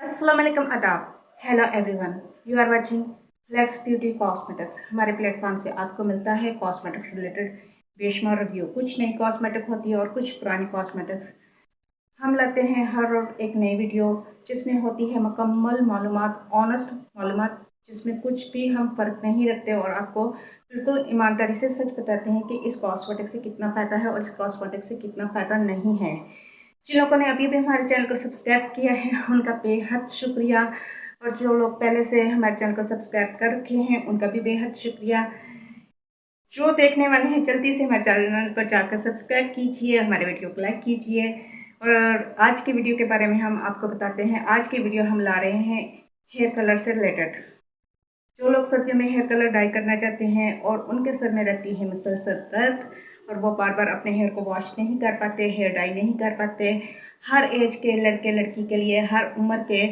अस्सलाम वालेकुम आदाब। Hello everyone, you are watching Flex Beauty Cosmetics. हमारे प्लेटफॉर्म से आपको मिलता है कॉस्मेटिक्स रिलेटेड बेशुमार रिव्यू। कुछ नई कॉस्मेटिक होती है और कुछ पुरानी कॉस्मेटिक्स। हम लाते हैं हर रोज़ एक नई वीडियो जिसमें होती है मुकम्मल मालूमात, ऑनेस्ट मालूमात, जिसमें कुछ भी हम फ़र्क नहीं रखते और आपको बिल्कुल ईमानदारी से सच बताते हैं कि इस कॉस्मेटिक से कितना फ़ायदा है और इस कॉस्मेटिक से कितना फ़ायदा नहीं है। जिन लोगों ने अभी भी हमारे चैनल को सब्सक्राइब किया है उनका बेहद शुक्रिया, और जो लोग पहले से हमारे चैनल को सब्सक्राइब कर रखे हैं उनका भी बेहद शुक्रिया। जो देखने वाले हैं जल्दी से हमारे चैनल पर जाकर सब्सक्राइब कीजिए, हमारे वीडियो को लाइक कीजिए। और आज की वीडियो के बारे में हम आपको बताते हैं। आज की वीडियो हम ला रहे हैं हेयर कलर से रिलेटेड। जो लोग सर्दियों में हेयर कलर डाई करना चाहते हैं और उनके सर में रहती है मुसलसल दर्द और वो बार बार अपने हेयर को वॉश नहीं कर पाते, हेयर डाई नहीं कर पाते, हर एज के लड़के लड़की के लिए, हर उम्र के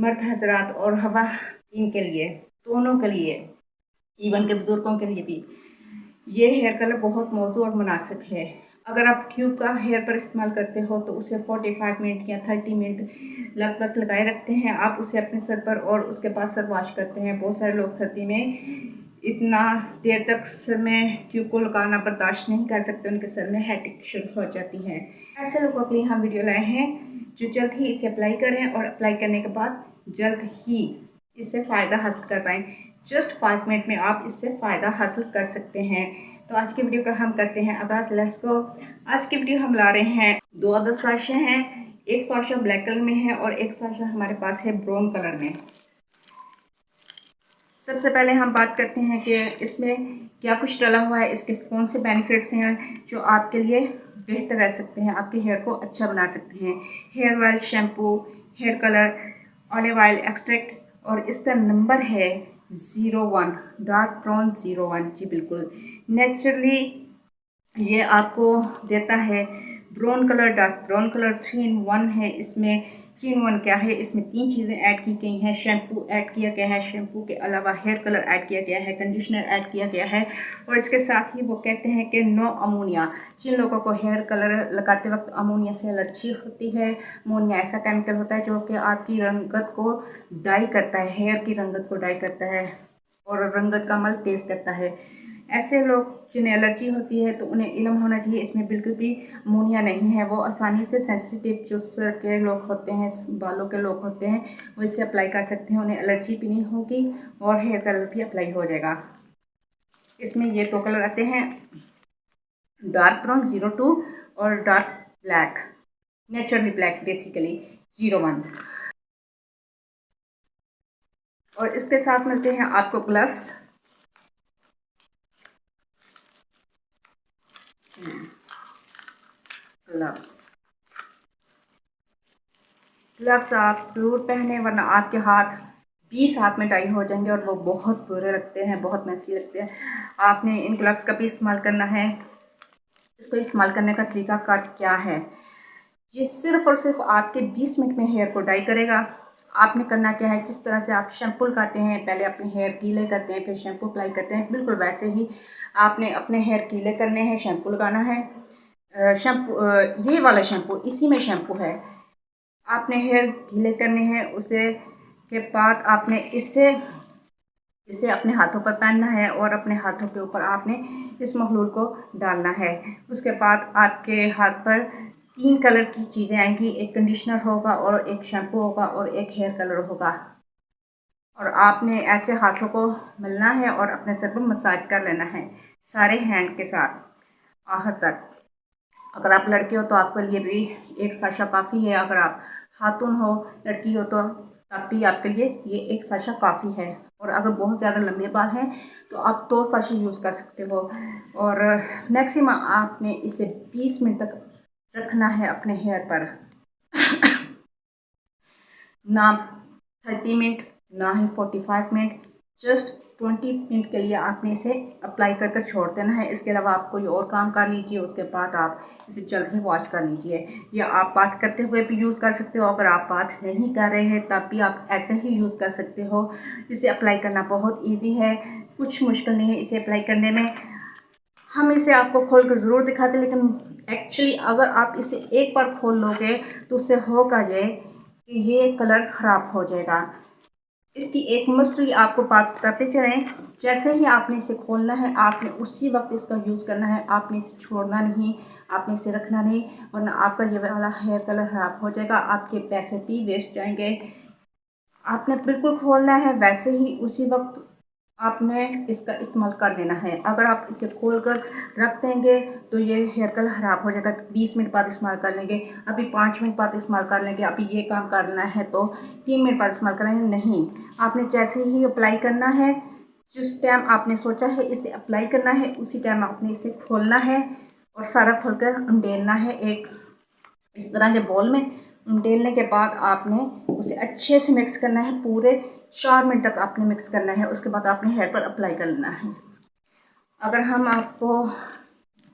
मर्द हजरात और खवातीन के लिए, दोनों के लिए, इवन के बुज़ुर्गों के लिए भी ये हेयर कलर बहुत मौजू और मुनासिब है। अगर आप ट्यूब का हेयर पर इस्तेमाल करते हो तो उसे 45 मिनट या 30 मिनट लगभग लगाए रखते हैं आप उसे अपने सर पर, और उसके बाद सर वॉश करते हैं। बहुत सारे लोग सर्दी में इतना देर तक सर में ट्यूब को लगाना बर्दाश्त नहीं कर सकते, उनके सर में हेडेक शुरू हो जाती है। ऐसे लोगों के लिए हम वीडियो लाए हैं जो जल्द ही इसे अप्लाई करें और अप्लाई करने के बाद जल्द ही इससे फ़ायदा हासिल कर पाएँ। जस्ट 5 मिनट में आप इससे फ़ायदा हासिल कर सकते हैं। तो आज की वीडियो का हम करते हैं आगाज़। Let's go. आज की वीडियो हम ला रहे हैं 2 अदर साशे हैं। एक साशा ब्लैक कलर में है और एक साशा हमारे पास है ब्राउन कलर में। सबसे पहले हम बात करते हैं कि इसमें क्या कुछ डला हुआ है, इसके कौन से बेनिफिट्स हैं जो आपके लिए बेहतर रह सकते हैं, आपके हेयर को अच्छा बना सकते हैं। Hair oil, shampoo, hair colour, olive oil extract, और इसका नंबर है 01 डार्क ब्राउन 01। जी बिल्कुल नेचुरली ये आपको देता है brown colour, dark brown colour. 3 in 1 है इसमें। 3 in 1 क्या है, इसमें 3 चीज़ें ऐड की गई हैं। शैम्पू ऐड किया गया है, शैम्पू के अलावा हेयर कलर ऐड किया गया है, कंडीशनर ऐड किया गया है, और इसके साथ ही वो कहते हैं कि नो अमोनिया। जिन लोगों को हेयर कलर लगाते वक्त अमोनिया से एलर्जी होती है, अमोनिया ऐसा केमिकल होता है जो कि आपकी रंगत को डाई करता है, हेयर की रंगत को डाई करता है और रंगत का अमल तेज़ करता है। ऐसे लोग जिन्हें एलर्जी होती है तो उन्हें इल्म होना चाहिए इसमें बिल्कुल भी अमोनिया नहीं है। वो आसानी से सेंसिटिव जो सर के लोग होते हैं, बालों के लोग होते हैं, वो इसे अप्लाई कर सकते हैं, उन्हें एलर्जी भी नहीं होगी और हेयर कलर भी अप्लाई हो जाएगा। इसमें ये 2 कलर आते हैं, डार्क ब्राउन 02 और dark black, naturally black basically 01। और इसके साथ मिलते हैं आपको ग्लव्स। ग्लव्स आप ज़रूर पहने, वरना आपके हाथ 20 हाथ में टाई हो जाएंगे और वो बहुत बुरे लगते हैं, बहुत मैसी लगते हैं। आपने इन ग्लव्स का भी इस्तेमाल करना है। इसको इस्तेमाल करने का तरीका कार क्या है, ये सिर्फ़ और सिर्फ आपके 20 मिनट में हेयर को डाई करेगा। आपने करना क्या है, जिस तरह से आप शैम्पू लगाते हैं, पहले अपने हेयर गीले करते हैं फिर शैम्पू अप्लाई करते हैं, बिल्कुल वैसे ही आपने अपने हेयर गीले करने हैं, शैम्पू लगाना है। ये वाला शैम्पू, इसी में शैम्पू है। आपने हेयर गीले करने हैं, उसे के बाद आपने इसे अपने हाथों पर पहनना है और अपने हाथों के ऊपर आपने इस महलूल को डालना है। उसके बाद आपके हाथ पर 3 कलर की चीज़ें आएंगी, एक कंडीशनर होगा और एक शैम्पू होगा और एक हेयर कलर होगा, और आपने ऐसे हाथों को मलना है और अपने सर पर मसाज कर लेना है सारे हैंड के साथ आखिर तक। अगर आप लड़के हो तो आपके लिए भी एक साशा काफ़ी है, अगर आप खातून हो, लड़की हो, तो तब भी आपके लिए ये एक साशा काफ़ी है। और अगर बहुत ज़्यादा लंबे बाल हैं तो आप 2 साशे यूज़ कर सकते हो। और मैक्सिमम आपने इसे 20 मिनट तक रखना है अपने हेयर पर, ना 30 मिनट ना ही 45 मिनट, जस्ट 20 मिनट के लिए आपने इसे अप्लाई करके छोड़ देना है। इसके अलावा आप कोई और काम कर लीजिए, उसके बाद आप इसे जल्द ही वॉश कर लीजिए, या आप बात करते हुए भी यूज़ कर सकते हो। अगर आप बात नहीं कर रहे हैं तब भी आप ऐसे ही यूज़ कर सकते हो। इसे अप्लाई करना बहुत ईजी है, कुछ मुश्किल नहीं है इसे अप्लाई करने में। हम इसे आपको खोल कर ज़रूर दिखाते, लेकिन एक्चुअली अगर आप इसे एक बार खोल लोगे तो उससे होगा ये कि ये कलर ख़राब हो जाएगा। इसकी एक मिस्ट्री आपको बात करते चलें, जैसे ही आपने इसे खोलना है आपने उसी वक्त इसका यूज़ करना है, आपने इसे छोड़ना नहीं, आपने इसे रखना नहीं, वरना आपका ये वाला हेयर कलर ख़राब हो जाएगा, आपके पैसे भी वेस्ट जाएंगे। आपने बिल्कुल खोलना है, वैसे ही उसी वक्त आपने इसका इस्तेमाल कर लेना है। अगर आप इसे खोल कर रख देंगे तो ये हेयर कलर ख़राब हो जाएगा। 20 मिनट बाद इस्तेमाल कर लेंगे, अभी 5 मिनट बाद इस्तेमाल कर लेंगे, अभी ये काम करना है तो 3 मिनट बाद इस्तेमाल करेंगे, नहीं। आपने जैसे ही अप्लाई करना है, जिस टाइम आपने सोचा है इसे अप्लाई करना है, उसी टाइम आपने इसे खोलना है और सारा खोल कर उंडेलना है एक इस तरह के बॉल में। उंडेलने के बाद आपने उसे अच्छे से मिक्स करना है, पूरे 4 मिनट तक आपने मिक्स करना है। उसके बाद आपने हेयर पर अप्लाई कर लेना है। अगर हम आपको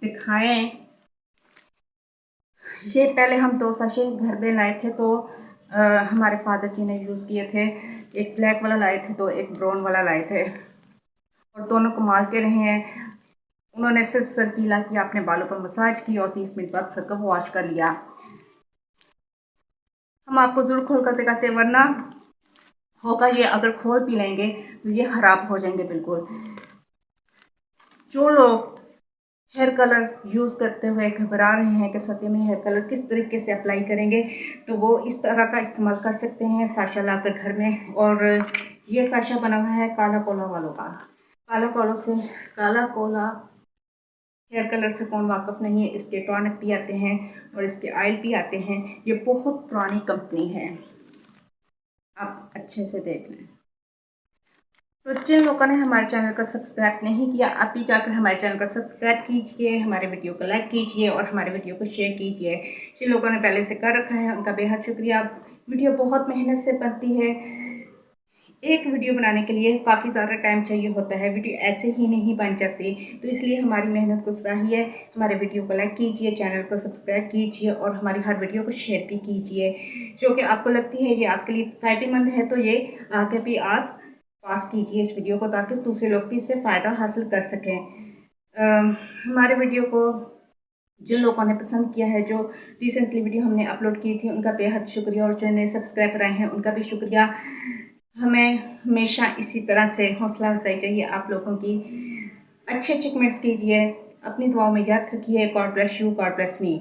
दिखाएं, ये पहले हम 2 साशे घर में लाए थे तो हमारे फादर जी ने यूज़ किए थे। एक ब्लैक वाला लाए थे तो एक ब्राउन वाला लाए थे और दोनों कमाल के रहे हैं। उन्होंने सिर्फ सर गीला किया, अपने बालों पर मसाज की और 30 मिनट बाद सर को वॉश कर लिया। हम आपको ज़रूर खोल कर दिखाते हैं, वरना होगा ये अगर खोल भी लेंगे तो ये ख़राब हो जाएंगे बिल्कुल। जो लोग हेयर कलर यूज़ करते हुए घबरा रहे हैं कि सर्दी में हेयर कलर किस तरीके से अप्लाई करेंगे, तो वो इस तरह का इस्तेमाल कर सकते हैं साशा लाकर घर में। और ये साशा बना हुआ है काला कोला वालों का। काला कोला हेयर कलर से कौन वाकिफ़ नहीं है। इसके टॉनिक भी आते हैं और इसके ऑयल भी आते हैं। ये बहुत पुरानी कंपनी है, आप अच्छे से देख लें। तो जिन लोगों ने हमारे चैनल को सब्सक्राइब नहीं किया, अभी जाकर हमारे चैनल को सब्सक्राइब कीजिए, हमारे वीडियो को लाइक कीजिए और हमारे वीडियो को शेयर कीजिए। जिन लोगों ने पहले से कर रखा है उनका बेहद शुक्रिया। वीडियो बहुत मेहनत से बनती है। एक वीडियो बनाने के लिए काफ़ी ज़्यादा टाइम चाहिए होता है, वीडियो ऐसे ही नहीं बन जाती, तो इसलिए हमारी मेहनत को सराहिए। हमारे वीडियो को लाइक कीजिए, चैनल को सब्सक्राइब कीजिए और हमारी हर वीडियो को शेयर भी कीजिए। जो कि आपको लगती है ये आपके लिए फ़ायदेमंद है तो ये आगे भी आप पास कीजिए इस वीडियो को, ताकि दूसरे लोग भी इससे फ़ायदा हासिल कर सकें। हमारे वीडियो को जिन लोगों ने पसंद किया है, जो रिसेंटली वीडियो हमने अपलोड की थी, उनका बेहद शुक्रिया, और जो नए सब्सक्राइबर आए हैं उनका भी शुक्रिया। हमें हमेशा इसी तरह से हौसला अफजाई चाहिए आप लोगों की। अच्छे अच्छे कमेंट्स कीजिए, अपनी दुआओं में याद रखिए। God bless you, God bless me.